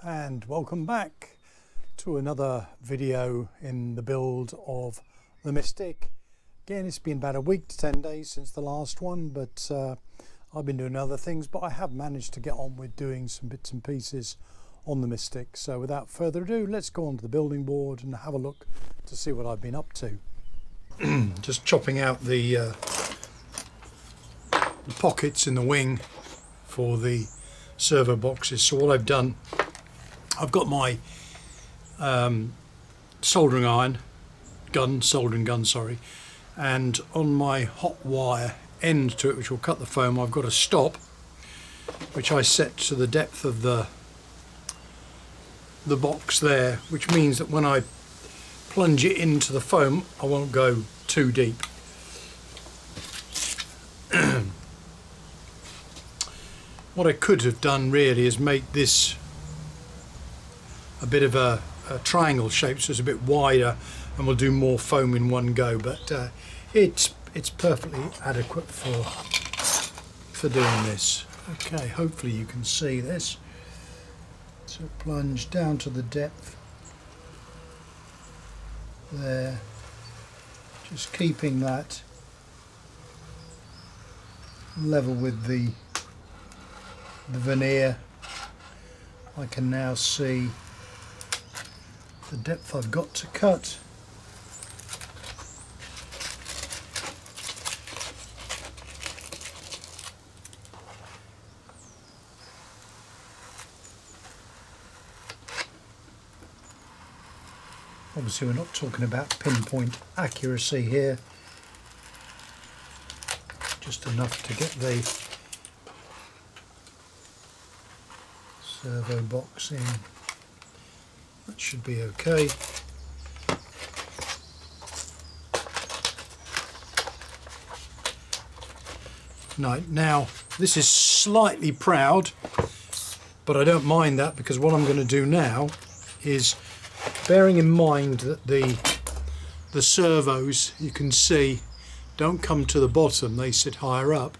And welcome back to another video in the build of the Mystic. Again, it's been about a week to 10 days since the last one, but I've been doing other things, but I have managed to get on with doing some bits and pieces on the Mystic. So without further ado, let's go onto the building board and have a look to see what I've been up to. Just chopping out the pockets in the wing for the servo boxes. So what I've done, I've got my soldering gun, and on my hot wire end to it, which will cut the foam, I've got a stop which I set to the depth of the box there, which means that when I plunge it into the foam I won't go too deep. What I could have done really is make this a bit of a triangle shape, so it's a bit wider, and we'll do more foam in one go, but it's perfectly adequate for doing this. Okay, hopefully you can see this. So plunge down to the depth there, just keeping that level with the veneer. I can now see the depth I've got to cut. Obviously we're not talking about pinpoint accuracy here, just enough to get the servo box in. That should be okay. Now this is slightly proud, but I don't mind that, because what I'm going to do now is, bearing in mind that the servos, you can see, don't come to the bottom, they sit higher up.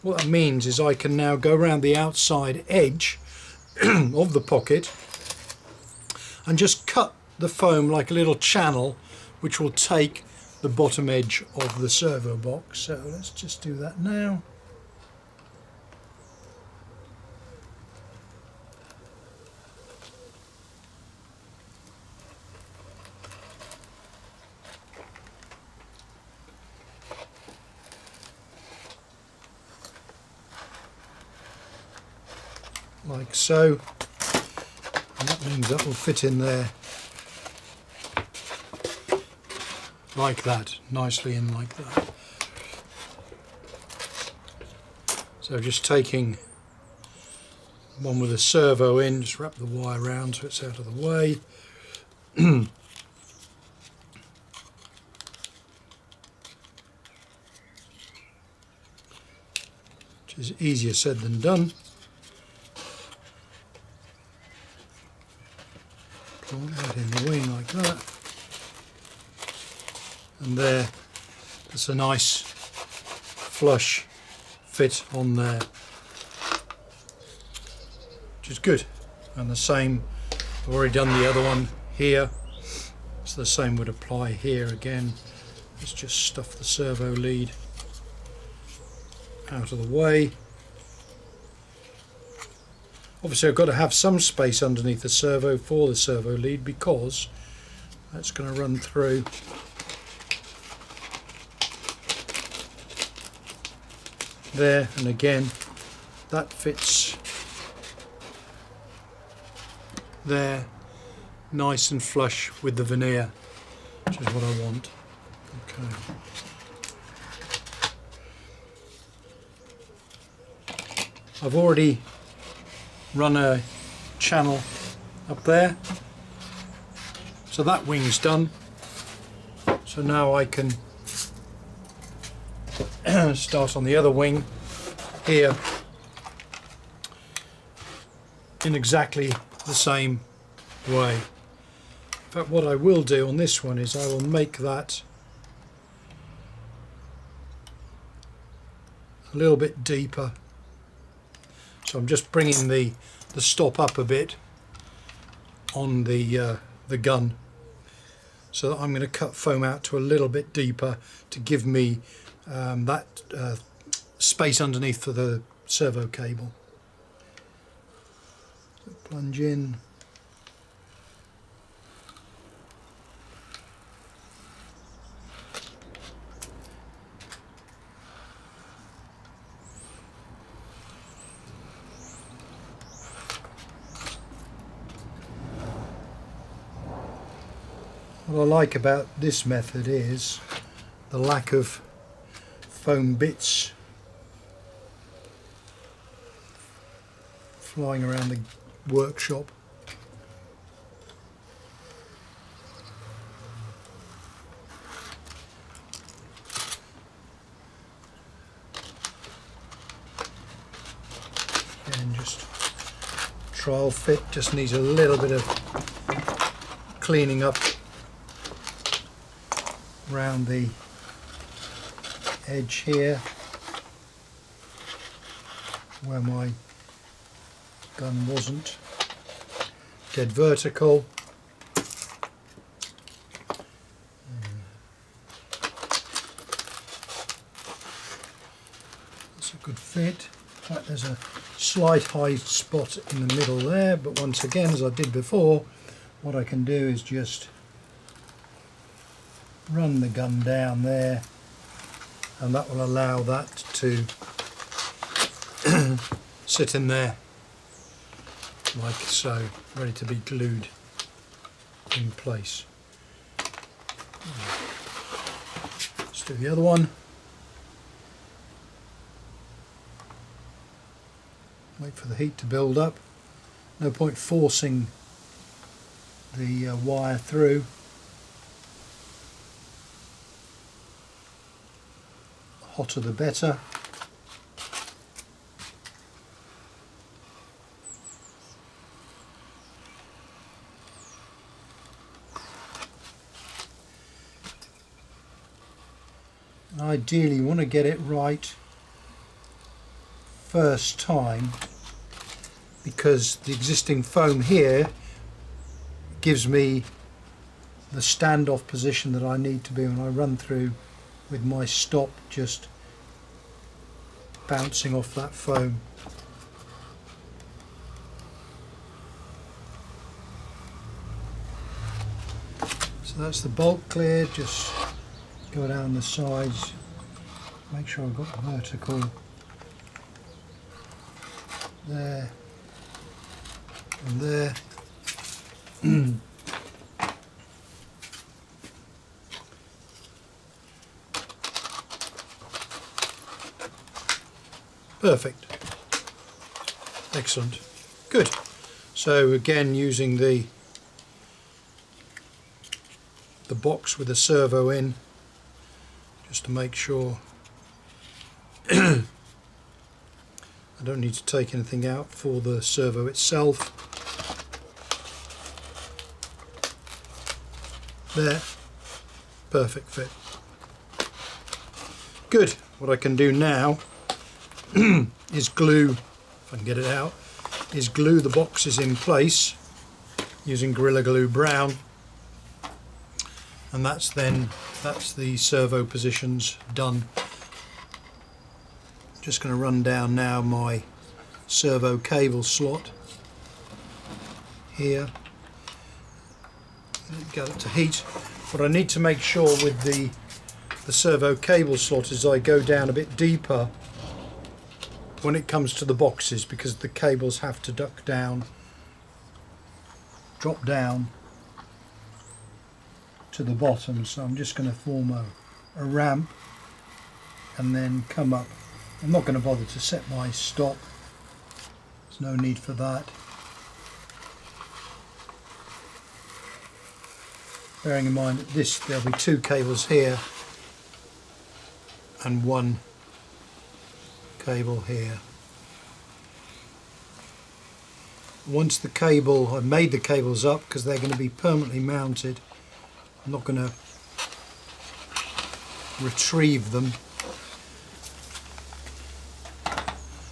What that means is I can now go around the outside edge of the pocket and just cut the foam like a little channel, which will take the bottom edge of the servo box. So let's just do that now. Like so. And that means that will fit in there like that, nicely in like that. So just taking one with a servo in, just wrap the wire around so it's out of the way. Which is easier said than done. Right in the wing like that, and there's a nice flush fit on there, which is good. And the same, I've already done the other one here, so the same would apply here again. Let's just stuff the servo lead out of the way. Obviously I've got to have some space underneath the servo for the servo lead, because that's going to run through there, and again that fits there nice and flush with the veneer, which is what I want. Okay. I've already run a channel up there, so that wing's done. So now I can start on the other wing here in exactly the same way. In fact, what I will do on this one is I will make that a little bit deeper. So I'm just bringing the stop up a bit on the gun, so that I'm going to cut foam out to a little bit deeper to give me that space underneath for the servo cable. Plunge in. What I like about this method is the lack of foam bits flying around the workshop. Again, just trial fit, just needs a little bit of cleaning up around the edge here where my gun wasn't dead vertical. That's a good fit. In fact, there's a slight high spot in the middle there, but once again, as I did before, what I can do is just run the gun down there, and that will allow that to sit in there like so, ready to be glued in place. Let's do the other one. Wait for the heat to build up. No point forcing the wire through. Hotter the better. Ideally you want to get it right first time, because the existing foam here gives me the standoff position that I need to be when I run through with my stop just bouncing off that foam. So that's the bulk cleared. Just go down the sides, make sure I've got the vertical there and there. Perfect. Excellent. Good. So again, using the box with the servo in, just to make sure I don't need to take anything out for the servo itself. There. Perfect fit. Good. What I can do now is glue, if I can get it out, is glue the boxes in place using Gorilla Glue Brown, and that's the servo positions done. Just going to run down now my servo cable slot here, get it to heat. What I need to make sure with the servo cable slot is I go down a bit deeper when it comes to the boxes, because the cables have to drop down to the bottom. So I'm just going to form a ramp and then come up. I'm not going to bother to set my stop, there's no need for that. Bearing in mind that there'll be two cables here and one cable here. Once the cable, I've made the cables up because they're going to be permanently mounted. I'm not going to retrieve them.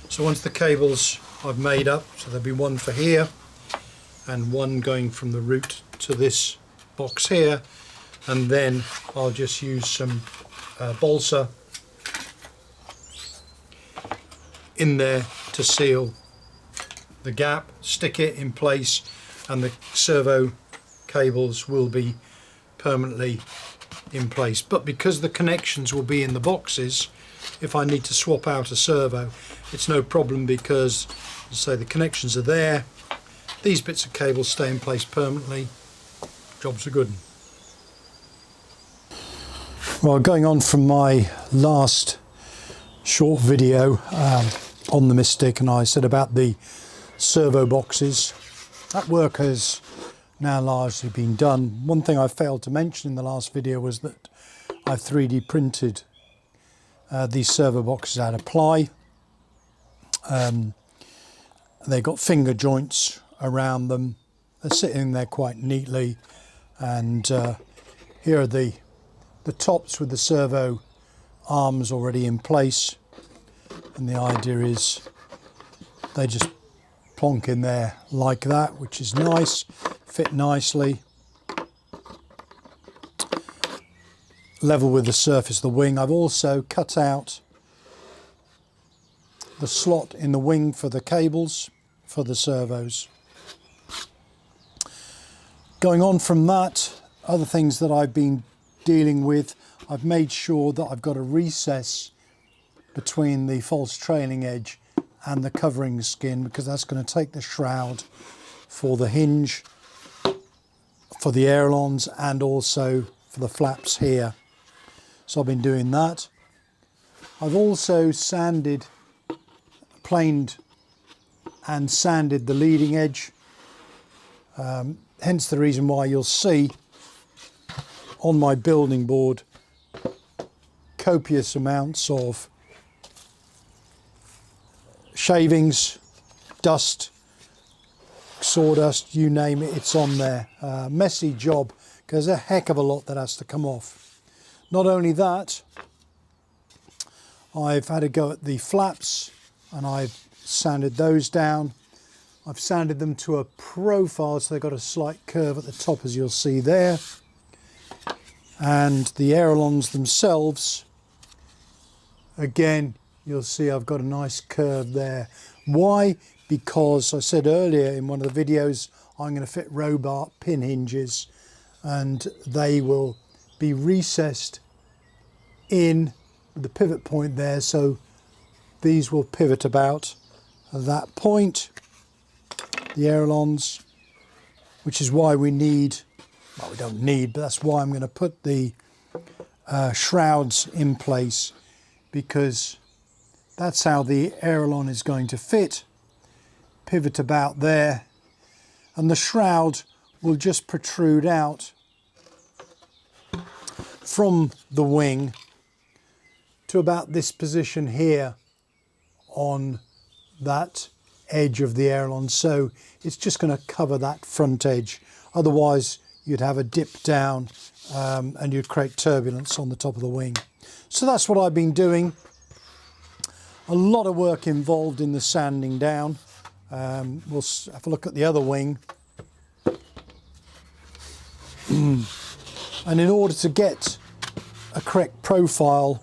So once the cables I've made up, so there'll be one for here and one going from the root to this box here, and then I'll just use some balsa in there to seal the gap, stick it in place, and the servo cables will be permanently in place. But because the connections will be in the boxes, if I need to swap out a servo, it's no problem, because as I say, the connections are there. These bits of cable stay in place permanently. Job's a good one. Well, going on from my last short video on the Mystic, and I said about the servo boxes, that work has now largely been done. One thing I failed to mention in the last video was that I've 3D printed these servo boxes out of ply. They've got finger joints around them. They're sitting there quite neatly, and here are the tops with the servo arms already in place, and the idea is they just plonk in there like that, which is nice, fit nicely, level with the surface of the wing. I've also cut out the slot in the wing for the cables for the servos. Going on from that, other things that I've been dealing with, I've made sure that I've got a recess between the false trailing edge and the covering skin, because that's going to take the shroud for the hinge, for the ailerons, and also for the flaps here. So I've been doing that. I've also sanded, planed and sanded the leading edge, hence the reason why you'll see on my building board copious amounts of shavings, dust, sawdust, you name it, it's on there. Messy job, because there's a heck of a lot that has to come off. Not only that, I've had a go at the flaps, and I've sanded those down. I've sanded them to a profile, so they've got a slight curve at the top, as you'll see there. And the ailerons themselves, again, you'll see I've got a nice curve there. Why? Because I said earlier in one of the videos, I'm going to fit Robart pin hinges, and they will be recessed in the pivot point there, so these will pivot about that point, the ailerons, which is why we need, well, we don't need, but that's why I'm going to put the shrouds in place, because that's how the aileron is going to fit, pivot about there, and the shroud will just protrude out from the wing to about this position here on that edge of the aileron. So it's just going to cover that front edge. Otherwise you'd have a dip down and you'd create turbulence on the top of the wing. So that's what I've been doing. A lot of work involved in the sanding down. We'll have a look at the other wing. And in order to get a correct profile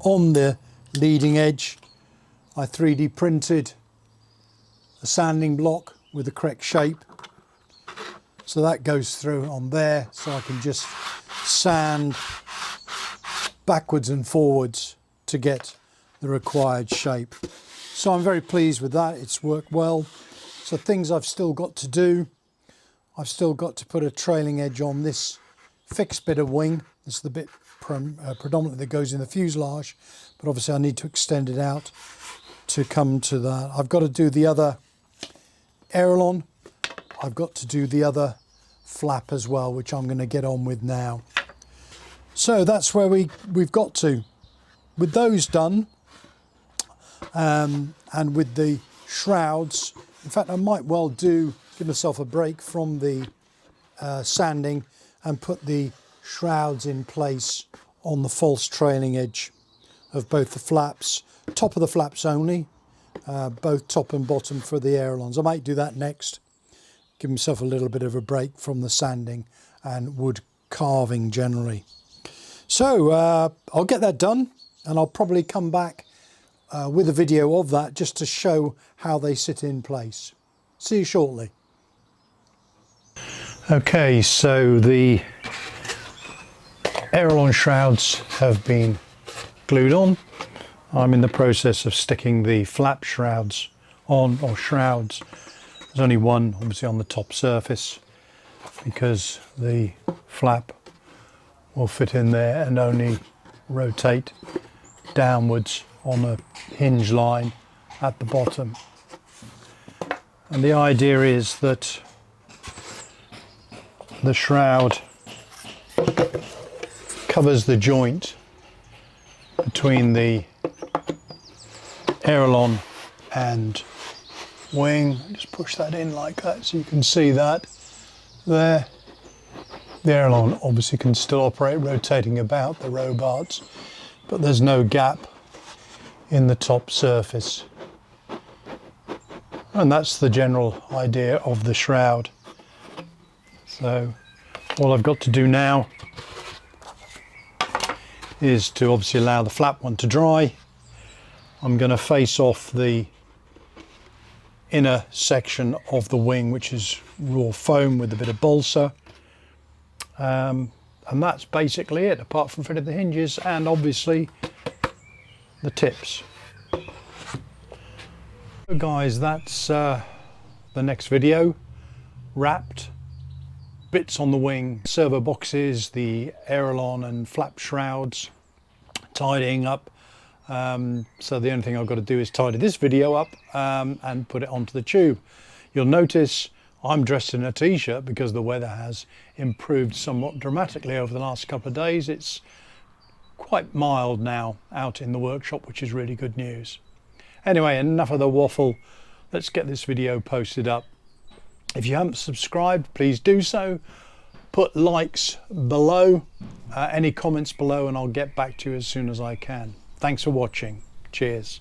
on the leading edge, I 3D printed a sanding block with the correct shape. So that goes through on there, so I can just sand backwards and forwards to get the required shape. So I'm very pleased with that. It's worked well. So things I've still got to do, I've still got to put a trailing edge on this fixed bit of wing. This is the bit predominantly that goes in the fuselage, but obviously I need to extend it out to come to that. I've got to do the other aileron. I've got to do the other flap as well, which I'm going to get on with now. So that's where we've got to. With those done, and with the shrouds, in fact I might well give myself a break from the sanding and put the shrouds in place on the false trailing edge of both the flaps, top of the flaps only, both top and bottom for the ailerons. I might do that next, give myself a little bit of a break from the sanding and wood carving generally. So I'll get that done, and I'll probably come back with a video of that just to show how they sit in place. See you shortly. Okay, so the aileron shrouds have been glued on. I'm in the process of sticking the flap shrouds on, or shrouds. There's only one obviously on the top surface because the flap will fit in there and only rotate downwards on a hinge line at the bottom. And the idea is that the shroud covers the joint between the aileron and wing. Just push that in like that so you can see that there. The aileron obviously can still operate rotating about the robarts, but there's no gap in the top surface. And that's the general idea of the shroud. So all I've got to do now is to obviously allow the flap one to dry. I'm going to face off the inner section of the wing, which is raw foam with a bit of balsa. And that's basically it, apart from fitting the hinges and obviously the tips. So guys, that's the next video. Wrapped, bits on the wing, servo boxes, the aileron and flap shrouds, tidying up. So the only thing I've got to do is tidy this video up and put it onto the tube. You'll notice I'm dressed in a t-shirt because the weather has improved somewhat dramatically over the last couple of days. It's quite mild now out in the workshop, which is really good news. Anyway, enough of the waffle. Let's get this video posted up. If you haven't subscribed, please do so. Put likes below, any comments below, and I'll get back to you as soon as I can. Thanks for watching. Cheers.